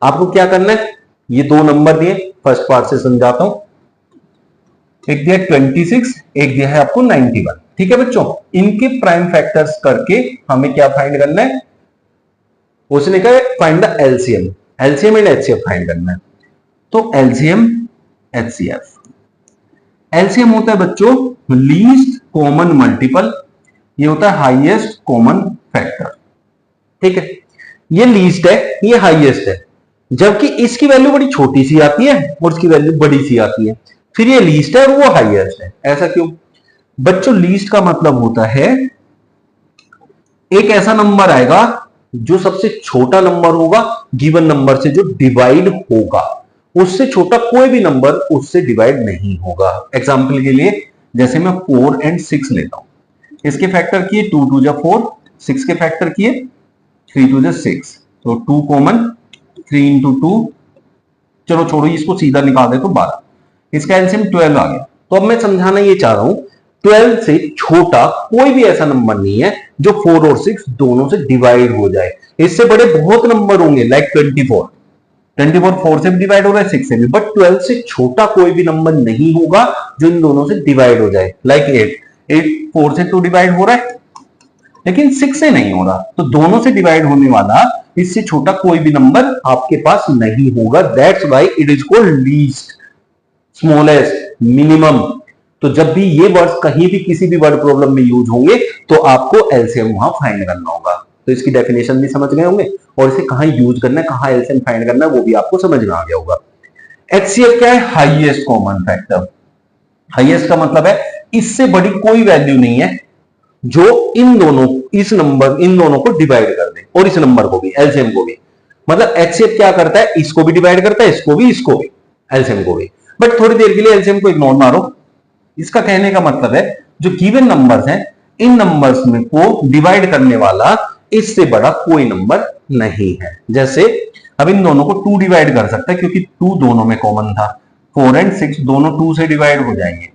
आपको क्या करना है, ये दो नंबर दिए, फर्स्ट पार्ट से समझाता हूं। एक दिया 26, एक दिया है आपको 91। ठीक है बच्चों, इनके प्राइम फैक्टर्स करके हमें क्या फाइंड करना है, उसने कहा find the LCM, LCM and HCF find करना है। तो एलसीएम एचसीएफ, एलसीएम होता है बच्चों लीस्ट कॉमन मल्टीपल, ये होता है हाईएस्ट कॉमन फैक्टर। ठीक है, ये लीस्ट है, ये हाईएस्ट है, जबकि इसकी वैल्यू बड़ी छोटी सी आती है और इसकी वैल्यू बड़ी सी आती है, फिर ये लीस्ट है और वो हाईएस्ट है। ऐसा क्यों बच्चों? लीस्ट का मतलब होता है एक ऐसा नंबर आएगा जो सबसे छोटा नंबर होगा गिवन नंबर से जो डिवाइड होगा, उससे छोटा कोई भी नंबर उससे डिवाइड नहीं होगा। एग्जांपल के लिए जैसे मैं 4 और 6 लेता हूं, इसके फैक्टर किए 2 2 जा 4, 6 के फैक्टर किए 3 2 जा 6, तो 2 कॉमन, 3 इंटू 2, चलो छोड़ो इसको सीधा निकाल दे तो 12, इसका एलसीएम 12 आ गया। तो अब मैं समझाना ये चाह रहा हूं 12 से छोटा कोई भी ऐसा नंबर नहीं है जो 4 और 6 दोनों से डिवाइड हो जाए। इससे बड़े बहुत नंबर होंगे लाइक 24, 24 4 से भी डिवाइड हो रहा है 6 से भी, बट 12 से छोटा कोई भी नंबर नहीं होगा जो इन दोनों से डिवाइड हो जाए। लाइक 8 4 से तो डिवाइड हो रहा है लेकिन 6 से नहीं हो रहा, तो दोनों से डिवाइड होने वाला इससे छोटा कोई भी नंबर आपके पास नहीं होगा। That's why it is called least, smallest, minimum. तो जब भी ये वर्ड्स कहीं भी किसी भी वर्ड प्रॉब्लम में यूज होंगे तो आपको एलसीएम वहां फाइंड करना होगा। तो इसकी डेफिनेशन भी समझ गए होंगे और इसे कहां यूज करना है, कहां एलसीएम फाइंड करना है वो भी आपको समझ में आ गया होगा। एचसीएफ क्या है? Highest common factor. हाईएस्ट का मतलब है इससे बड़ी कोई वैल्यू नहीं है जो इन दोनों को डिवाइड कर दे, और इस नंबर को भी, एलसीएम को भी। मतलब एचसीएफ क्या करता है, इसको भी डिवाइड करता है, इसको भी, एलसीएम को भी। बट थोड़ी देर के लिए एलसीएम को इग्नोर मारो। इसका कहने का मतलब है जो गिवन नंबर्स हैं इन नंबर्स में को डिवाइड करने वाला इससे बड़ा कोई नंबर नहीं है। जैसे अब इन दोनों को 2 डिवाइड कर सकता है क्योंकि 2 दोनों में कॉमन था, 4 और 6 दोनों 2 से डिवाइड हो जाएंगे,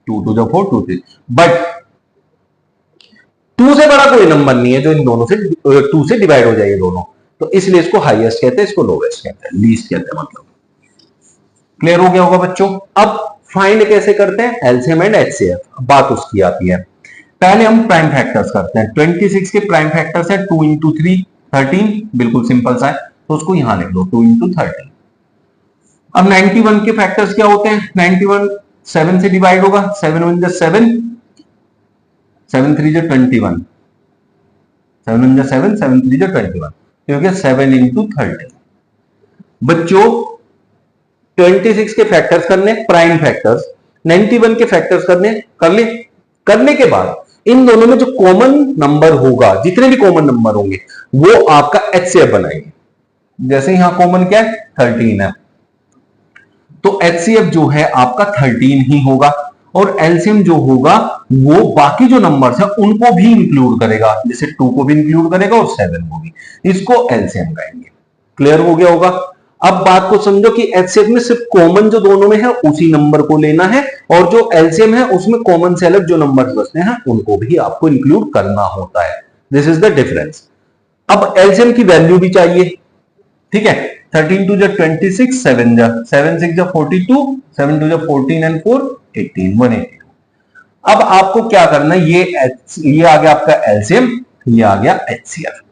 2 2 जा 4 2 3, बट 2 से बड़ा कोई नंबर नहीं है जो इन दोनों से 2 से डिवाइड हो जाएंगे दोनों। तो इसलिए इसको हाईएस्ट कहते हैं, इसको लोवेस्ट कहते हैं, लीस्ट कहते हैं। मतलब क्लियर हो गया होगा बच्चों। अब फाइंड कैसे करते हैं एलसीएम एंड एचसीएफ, बात उसकी आती है। पहले हम प्राइम फैक्टर्स करते हैं। 26 के प्राइम फैक्टर्स है 2 इंटू 3 13, बिल्कुल सिंपल सा है, तो उसको यहां लिख दो 2 इंटू 13। अब 91 के फैक्टर्स क्या होते हैं? 91 7 से डिवाइड होगा, 7 1 जा 7, 7 3 जा 21, 7 1 जा 7, 7 3 जा 21, क्योंकि 7 इंटू 13। बच्चों 26 के फैक्टर्स करने, प्राइम फैक्टर्स, 91 के फैक्टर्स करने, करने के बाद इन दोनों में जो कॉमन नंबर होगा, जितने भी कॉमन नंबर होंगे वो आपका एचसीएफ बनाएंगे। जैसे यहां कॉमन क्या है? 13 है, तो एचसीएफ जो है आपका 13 ही होगा, और एलसीएम जो होगा वो बाकी जो नंबर्स हैं उनको भी इंक्लूड करेगा, जैसे 2 को भी इंक्लूड करेगा और 7 को भी, इसको एलसीएम कहेंगे। क्लियर हो गया होगा। अब बात को समझो कि एचसीएफ में सिर्फ कॉमन जो दोनों में है उसी नंबर को लेना है, और जो एलसीएम है उसमें कॉमन से अलग जो नंबर्स बचते हैं उनको भी आपको इंक्लूड करना होता है। This is the difference. अब एलसीएम की वैल्यू भी चाहिए, ठीक है। 13 2 जा 26, 7 जा 7 6 जा 42, 7 2 जा 14 एंड 4 18, 182। अब आपको क्या करना है, ये आ गया आपका एलसीएम, ये आ गया एचसीएफ।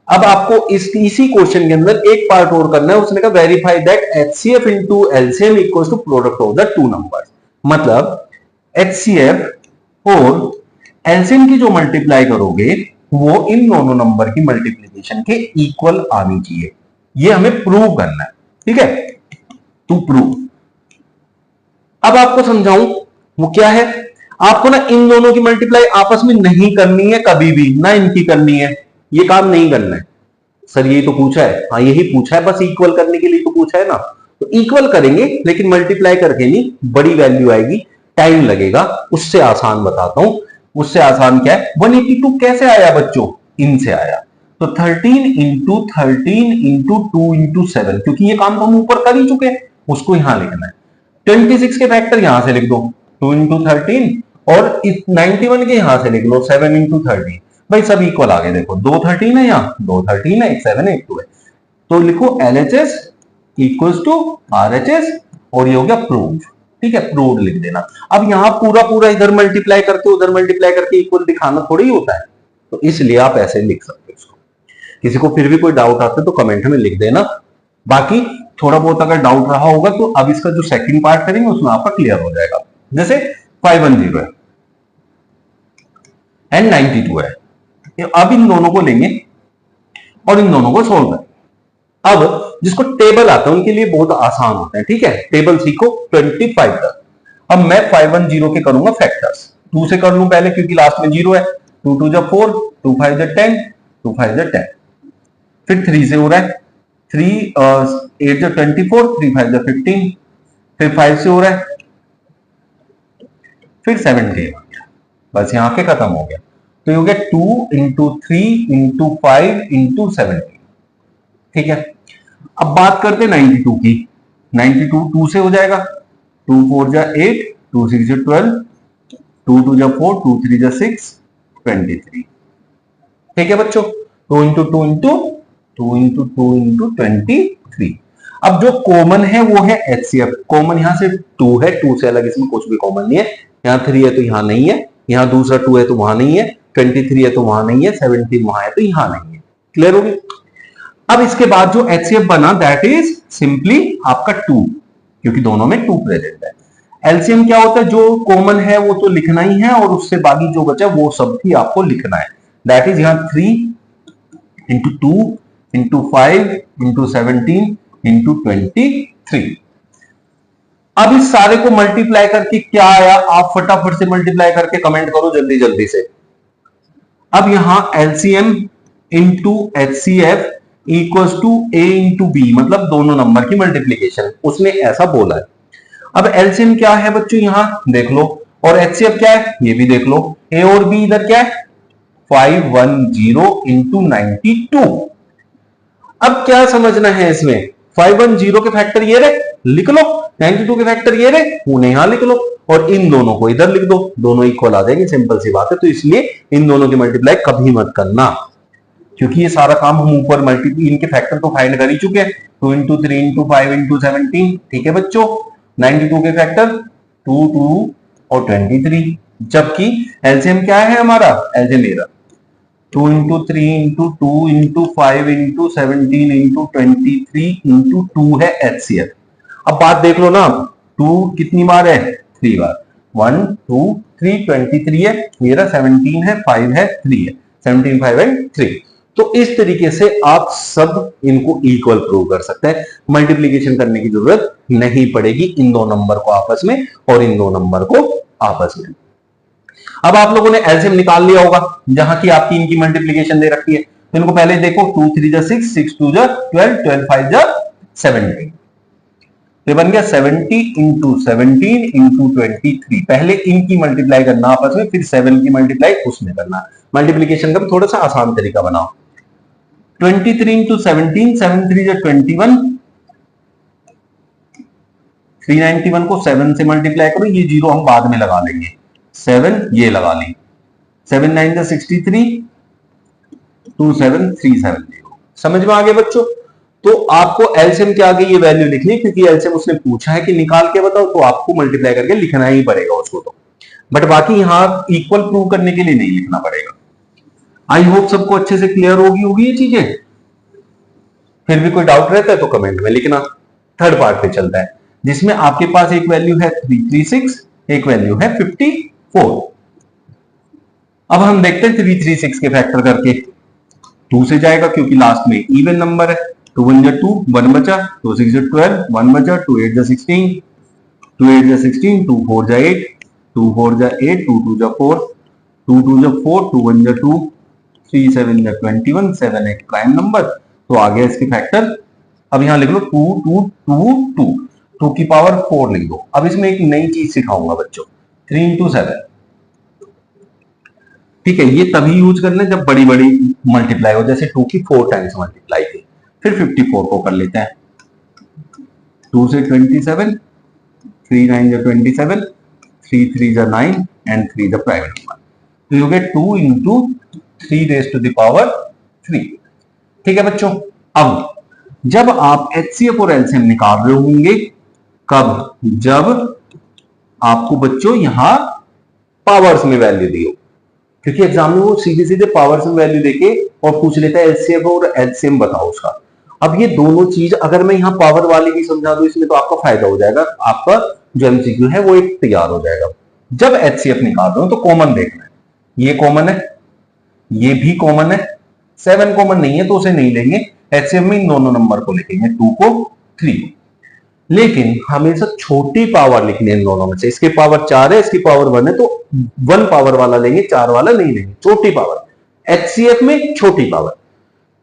अब आपको इसी क्वेश्चन के अंदर एक पार्ट और करना है, उसने कहा verify that HCF into LCM equals to product of the two numbers. मतलब एचसीएफ और एलसीएम की जो मल्टीप्लाई करोगे वो इन दोनों नंबर की मल्टीप्लीकेशन के इक्वल आनी चाहिए, ये हमें प्रूव करना है, ठीक है, टू प्रूव। अब आपको समझाऊं वो क्या है। आपको ना इन दोनों की मल्टीप्लाई आपस में नहीं करनी है कभी भी, ना इनकी करनी है, ये काम नहीं करना है। सर यही तो पूछा है, हाँ यही पूछा है, बस इक्वल करने के लिए तो पूछा है ना, तो इक्वल करेंगे लेकिन मल्टीप्लाई करके नहीं, बड़ी वैल्यू आएगी, टाइम लगेगा। उससे आसान बताता हूं, उससे आसान क्या है, 182 कैसे आया बच्चों? इनसे आया, तो 13 इंटू 13 इंटू 2 इंटू 7, क्योंकि ये काम तो हम ऊपर कर ही चुके हैं, उसको यहां लिखना है। 26 के फैक्टर यहां से लिख दो 2 इंटू 13, और 91 के यहां से लिख लो 7 इंटू 13। भाई सब इक्वल आ गए, देखो 2 13 है, यहाँ 2 13 है, एक 7 है, एक 2 है, तो लिखो LHS इक्वल्स टू RHS और ये हो गया प्रूव। ठीक है, प्रूव लिख देना। अब यहां पूरा पूरा इधर मल्टीप्लाई करके उधर मल्टीप्लाई करके इक्वल दिखाना थोड़ी होता है, तो इसलिए आप ऐसे लिख सकते हो इसको। किसी को फिर भी कोई डाउट आता है तो कमेंट में लिख देना। बाकी थोड़ा बहुत अगर डाउट रहा होगा तो अब इसका जो सेकंड पार्ट करेंगे उसमें आपका क्लियर हो जाएगा। जैसे 510 है एंड 92 है, अब इन दोनों को लेंगे और इन दोनों को सोल्व करें। अब जिसको टेबल आता है उनके लिए बहुत आसान होता है। ठीक है, टेबल सीखो 25 तक। अब मैं 510 के करूंगा फैक्टर्स। 2 से कर लूं पहले क्योंकि लास्ट में 0 है। 2 2 जा 4, 2 5 जा 10, 2 5 जा 10। फिर 3 से हो रहा है 3 8 जा 24, 3 5 जा 15। फिर 5 से हो रहा है, फिर 17 हो गया। बस यहां के खत्म हो गया। तो ये हो गया 2 इंटू 3 इंटू 5 इंटू 17। ठीक है, अब बात करते हैं 92 की। 92 2 से हो जाएगा। 2 4 जा 8, 2 6 जा 12, 2 2 जा 4, 2 3 जा 6, 23। ठीक है बच्चों, 2 इंटू 2 इंटू 2 इंटू 2 इंटू 23। अब जो कॉमन है वो है HCF। कॉमन यहां से 2 है, 2 से अलग इसमें कुछ भी कॉमन नहीं है। यहां 3 है तो यहां नहीं है, यहां दूसरा 2 है तो वहां नहीं है, 23 है तो वहां नहीं है, 17 वहां है तो यहां नहीं है। क्लियर होगी? अब इसके बाद जो HCF बना दैट इज सिंपली आपका 2, क्योंकि दोनों में 2 प्रेजेंट है। एलसीएम क्या होता है? जो कॉमन है वो तो लिखना ही है और उससे बाकी जो बचा वो सब भी आपको लिखना है। दैट इज यहां 3 इंटू 2 इंटू 5 इंटू 17 इंटू 23। अब इस सारे को मल्टीप्लाई करके क्या आया आप फटाफट से मल्टीप्लाई करके कमेंट करो जल्दी जल्दी से। अब यहां LCM into HCF equals to A into B, मतलब दोनों नंबर की मल्टीप्लीकेशन, उसने ऐसा बोला है। अब एलसीएम क्या है बच्चों यहां देख लो, और HCF क्या है ये भी देख लो। A और B इधर क्या है 510 इंटू 92। अब क्या समझना है इसमें, 510 के फैक्टर ये रहे लिख लो, 92 के फैक्टर ये रहे उन्हें यहां लिख लो और इन दोनों को इधर लिख दो, दोनों इक्वल आ जाएंगे। सिंपल सी बात है। तो इसलिए इन दोनों की मल्टीप्लाई कभी मत करना, क्योंकि ये सारा काम हम ऊपर मल्टीप्लाई इनके फैक्टर तो फाइंड कर ही चुके हैं। 2 इंटू 3 इंटू 5 इंटू 17। ठीक है बच्चों, 92 के फैक्टर 2 2 और 23, जबकि एलसीएम क्या है हमारा, एलसीएम मेरा 2 into 3 into 2 into 5 into 17 into 23 into 2 है HCF। अब बात देख लो ना, 2 कितनी बार है 3 बार, 1 2 3 23 है, मेरा 17 है 5 है 3 है, 17 5 एंड 3। तो इस तरीके से आप सब इनको इक्वल प्रूव कर सकते हैं। मल्टीप्लीकेशन करने की जरूरत नहीं पड़ेगी इन दो नंबर को आपस में और इन दो नंबर को आपस में। अब आप लोगों ने एलसीएम निकाल लिया होगा, जहां की आपकी इनकी मल्टीप्लीकेशन दे रखी है। तो इनको पहले देखो, 2 3 जा 6, 6 2 जा 12, 12 5 जा 17। तो बन गया 70 इंटू 17 इंटू 23। पहले इनकी मल्टीप्लाई करना आपस में, फिर 7 की मल्टीप्लाई उसमें करना। मल्टीप्लीकेशन का थोड़ा सा आसान तरीका बनाओ। 23 इंटू 17, 7 3 जा 21, 391 को 7 से मल्टीप्लाई करो, ये जीरो हम बाद में लगा लेंगे, 7 ये लगा लेंगे, 7 9 जा 63, 27370। समझ में आ गया बच्चों? तो आपको एलसीएम के आगे ये वैल्यू लिखनी, क्योंकि एलसीएम उसने पूछा है कि निकाल के बताओ, तो आपको मल्टीप्लाई करके लिखना ही पड़ेगा उसको। तो बट बाकी यहां इक्वल प्रूव करने के लिए नहीं लिखना पड़ेगा। आई होप सबको अच्छे से क्लियर होगी ये चीजें। फिर भी कोई डाउट रहता है तो कमेंट में लिखना। थर्ड पार्ट पे चलता है, जिसमें आपके पास एक वैल्यू है 336, एक वैल्यू है 54। अब हम देखते हैं 336 के फैक्टर करके। 2 से जाएगा क्योंकि लास्ट में इवन नंबर है। 2 1 जा 2, 1 बचा, 2 6 जा 12, 1 बचा, 2 8 जा 16, 2 8 जा 16, 2 4 जा 8, 2 4 जा 8, 2 2 जा 4, 2 2 जा 4, 2 1 जा 2, 3 7 जा 21, 7 एक प्राइम नंबर। तो आ गया इसके फैक्टर। अब यहां लिख लो 2 2 2 2, 2 की पावर 4 लिख दो। अब इसमें एक नई चीज सिखाऊंगा बच्चों, 3 इंटू 7। ठीक है, ये तभी यूज करना जब बड़ी बड़ी मल्टीप्लाई हो, जैसे 2 की 4 टाइम्स मल्टीप्लाई थी। फिर 54 को कर लेते हैं। 2 से 27, 3 9 जा 27, 3 3 जा 9 एंड 3 द प्राइम नंबर। तो you get 2 into 3 raise to the power 3। ठीक है बच्चों, अब जब आप एचसीएफ और एलसीएम निकाल रहे होंगे, कब? जब आपको बच्चों यहां पावर्स में वैल्यू दी हो, क्योंकि एग्जाम में वो सीधे सीधे पावर्स में वैल्यू देके और पूछ लेता है एचसीएफ और एलसीएम बताओ उसका। अब ये दोनों चीज अगर मैं यहां पावर वाली भी समझा दूं इसमें, तो आपका फायदा हो जाएगा, आपका जो एमसीक्यू है वो एक तैयार हो जाएगा। जब एचसीएफ निकाल रहे हो तो कॉमन देखना है, ये कॉमन है, ये भी कॉमन है, 7 कॉमन नहीं है तो उसे नहीं लेंगे। एचसीएफ में इन दोनों नंबर को लिखेंगे, 2 को 3, लेकिन हमेशा छोटी पावर लिखनी है इन दोनों में से। इसकी पावर 4 है, इसकी पावर 1 है, तो 1 पावर वाला लेंगे, 4 वाला नहीं लेंगे, छोटी पावर। एचसीएफ में छोटी पावर,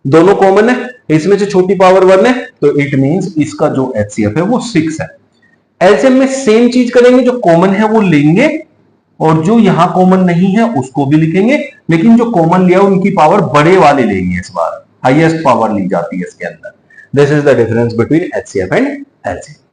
दोनों कॉमन है, इसमें से छोटी पावर 1 है, तो इट मींस इसका जो एचसीएफ है वो 6 है। एलसीएम में सेम चीज करेंगे, जो कॉमन है वो लेंगे और जो यहां कॉमन नहीं है उसको भी लिखेंगे, लेकिन जो कॉमन लिया उनकी पावर बड़े वाले लेंगे, इस बार हाईएस्ट पावर ली जाती है इसके अंदर। This is the difference between HCF and LCM.